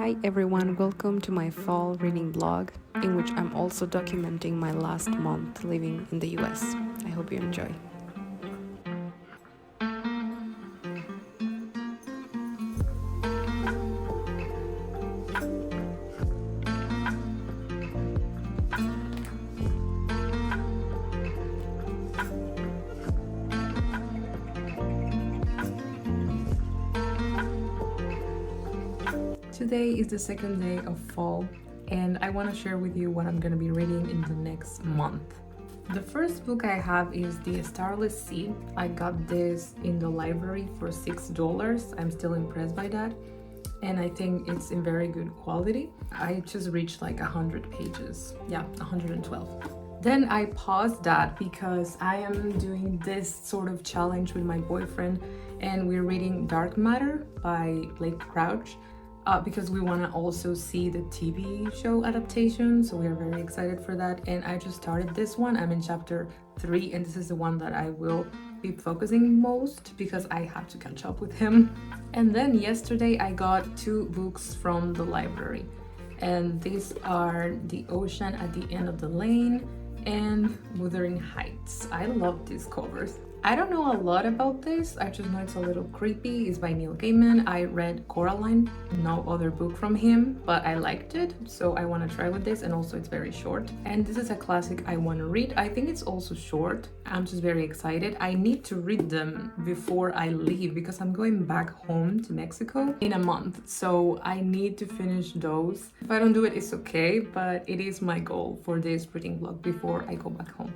Hi everyone, welcome to my fall reading blog, in which I'm also documenting my last month living in the US. I hope you enjoy. Today is the second day of fall, and I want to share with you what I'm going to be reading in the next month. The first book I have is The Starless Sea. I got this in the library for $6. I'm still impressed by that, and I think it's in very good quality. I just reached like 100 pages. Yeah, 112. Then I paused that because I am doing this sort of challenge with my boyfriend, and we're reading Dark Matter by Blake Crouch. Because we want to also see the TV show adaptation, so we are very excited for that. And I just started this one. I'm in chapter 3, and this is the one that I will be focusing most because I have to catch up with him. And then yesterday I got 2 books from the library, and these are The Ocean at the End of the Lane and Wuthering Heights. I love these covers. I don't know a lot about this, I just know it's a little creepy. It's by Neil Gaiman. I read Coraline, no other book from him, but I liked it, so I want to try with this, and also it's very short. And this is a classic I want to read. I think it's also short. I'm just very excited. I need to read them before I leave because I'm going back home to Mexico in a month, so I need to finish those. If I don't do it, it's okay, but it is my goal for this reading vlog before I go back home.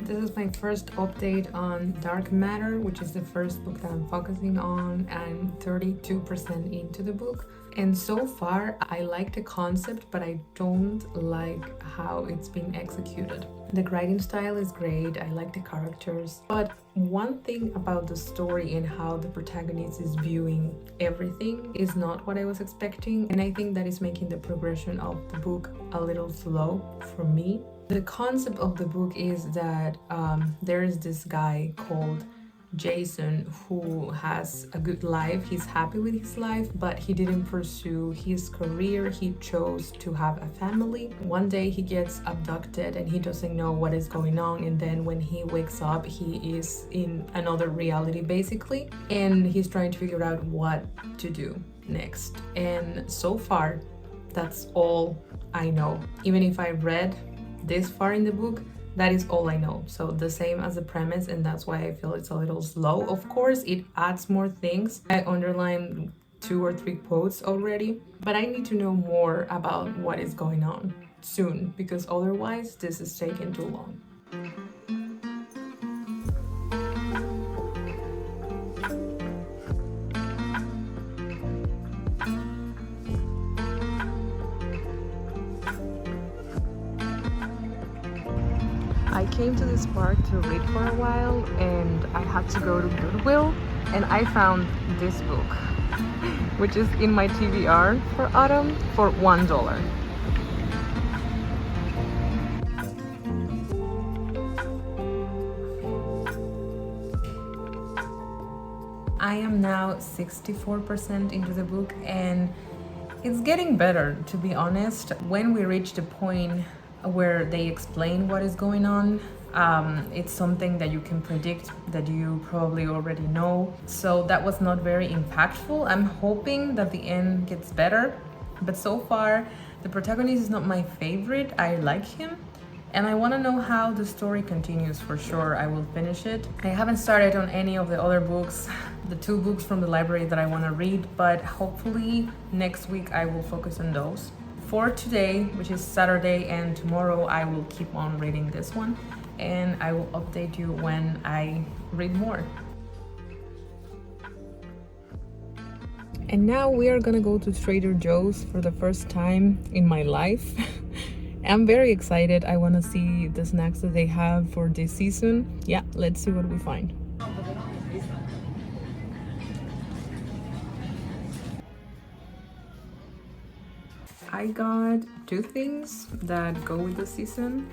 This is my first update on Dark Matter, which is the first book that I'm focusing on. I'm 32% into the book, and so far I like the concept, but I don't like how it's being executed. The writing style is great, I like the characters, but one thing about the story and how the protagonist is viewing everything is not what I was expecting, and I think that is making the progression of the book a little slow for me. The concept of the book is that there is this guy called Jason who has a good life. He's happy with his life, but he didn't pursue his career. He chose to have a family. One day he gets abducted and he doesn't know what is going on, and then when he wakes up he is in another reality basically, and he's trying to figure out what to do next. And so far that's all I know. Even if I read this far in the book, that is all I know. So the same as the premise, and that's why I feel it's a little slow. Of course it adds more things. I underlined 2 or 3 quotes already, but I need to know more about what is going on soon, because otherwise this is taking too long. I came to this park to read for a while, and I had to go to Goodwill, and I found this book, which is in my TBR for autumn, for $1. I am now 64% into the book, and it's getting better, to be honest. When we reach the point where they explain what is going on, it's something that you can predict, that you probably already know, so that was not very impactful. I'm hoping that the end gets better, but so far the protagonist is not my favorite. I like him, and I want to know how the story continues. For sure I will finish it. I haven't started on any of the other books, the 2 books from the library that I want to read, but hopefully next week I will focus on those. For today, which is Saturday, and tomorrow I will keep on reading this one, and I will update you when I read more. And now we are gonna go to Trader Joe's for the first time in my life. I'm very excited. I want to see the snacks that they have for this season. Yeah, let's see what we find. I got two things that go with the season.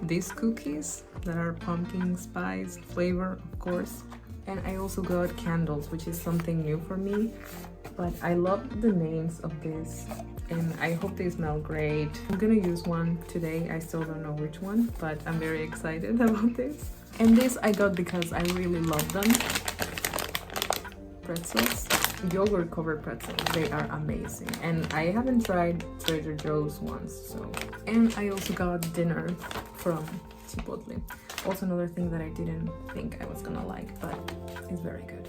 These cookies that are pumpkin spice flavor, of course. And I also got candles, which is something new for me. But I love the names of this and I hope they smell great. I'm gonna use one today. I still don't know which one, but I'm very excited about this. And this I got because I really love them. Pretzels, yogurt covered pretzels. They are amazing. And I haven't tried Trader Joe's ones, so. And I also got dinner from Chipotle. Also another thing that I didn't think I was gonna like, but it's very good.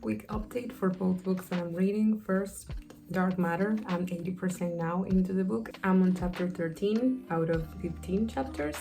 Quick update for both books that I'm reading. First, Dark Matter. I'm 80% now into the book. I'm on chapter 13 out of 15 chapters,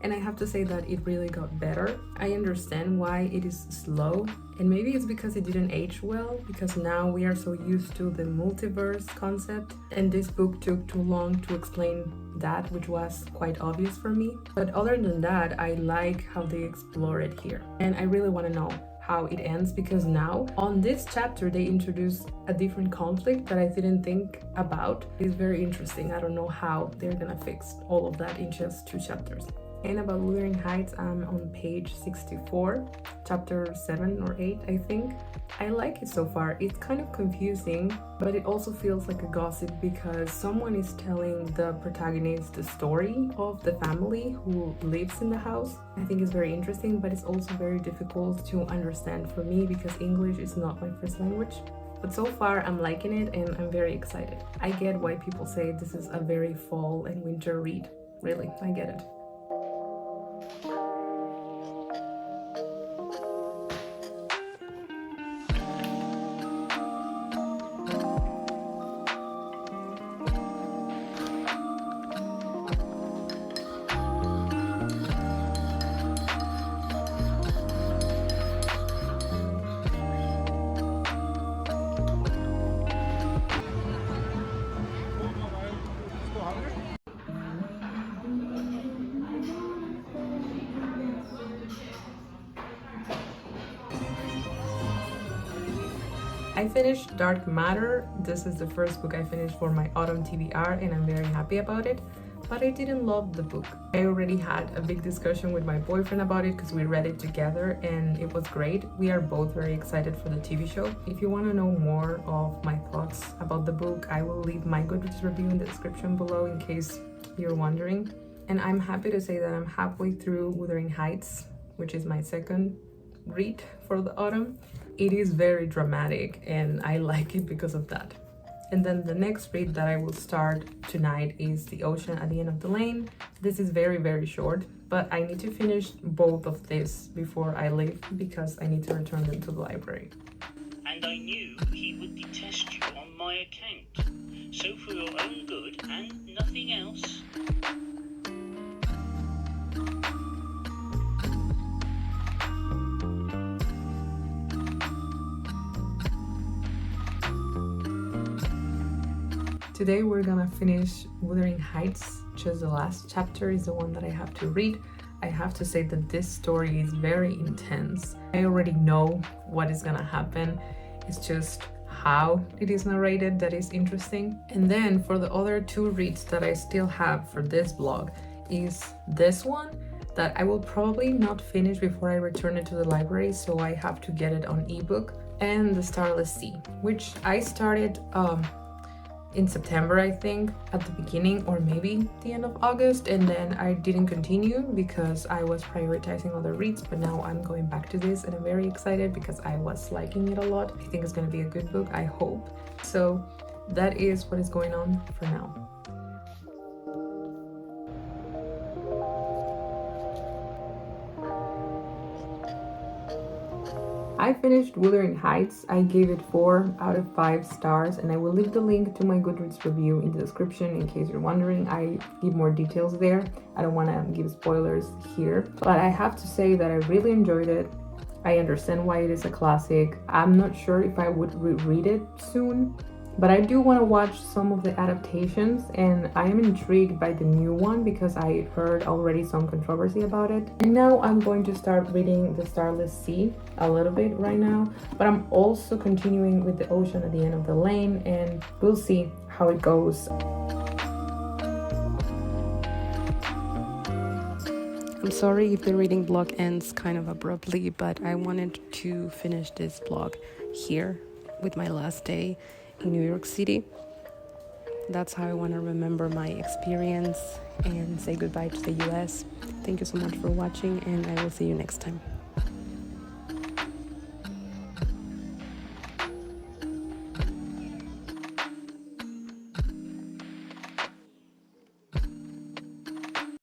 and I have to say that it really got better. I understand why it is slow, and maybe it's because it didn't age well, because now we are so used to the multiverse concept, and this book took too long to explain that, which was quite obvious for me. But other than that, I like how they explore it here, and I really want to know how it ends, because now on this chapter they introduce a different conflict that I didn't think about. It's very interesting. I don't know how they're gonna fix all of that in just 2 chapters. And about Wuthering Heights, I'm on page 64, chapter 7 or 8, I think. I like it so far. It's kind of confusing, but it also feels like a gossip because someone is telling the protagonist the story of the family who lives in the house. I think it's very interesting, but it's also very difficult to understand for me because English is not my first language. But so far I'm liking it and I'm very excited. I get why people say this is a very fall and winter read. Really, I get it. I finished Dark Matter. This is the first book I finished for my autumn TBR and I'm very happy about it. But I didn't love the book. I already had a big discussion with my boyfriend about it because we read it together and it was great. We are both very excited for the TV show. If you want to know more of my thoughts about the book, I will leave my Goodreads review in the description below in case you're wondering. And I'm happy to say that I'm halfway through Wuthering Heights, which is my second read for the autumn. It is very dramatic and I like it because of that. And then the next read that I will start tonight is The Ocean at the End of the Lane. This is very, very short, but I need to finish both of this before I leave because I need to return them to the library. And I knew he would detest you on my account. So for your own good and nothing else. Today we're gonna finish Wuthering Heights. Just the last chapter is the one that I have to read. I have to say that this story is very intense. I already know what is gonna happen. It's just how it is narrated that is interesting. And then for the other 2 reads that I still have for this blog is this one that I will probably not finish before I return it to the library, so I have to get it on ebook, and The Starless Sea, which I started in September, I think, at the beginning or maybe the end of August, and then I didn't continue because I was prioritizing other reads, but now I'm going back to this and I'm very excited because I was liking it a lot. I think it's going to be a good book, I hope. So that is what is going on for now. I finished Wuthering Heights. I gave it 4 out of 5 stars, and I will leave the link to my Goodreads review in the description in case you're wondering. I give more details there. I don't want to give spoilers here, but I have to say that I really enjoyed it. I understand why it is a classic. I'm not sure if I would reread it soon, but I do want to watch some of the adaptations, and I am intrigued by the new one because I heard already some controversy about it. And now I'm going to start reading The Starless Sea a little bit right now, but I'm also continuing with The Ocean at the End of the Lane, and we'll see how it goes. I'm sorry if the reading blog ends kind of abruptly, but I wanted to finish this blog here with my last day in New York City. That's how I want to remember my experience and say goodbye to the US. Thank you so much for watching, and I will see you next time.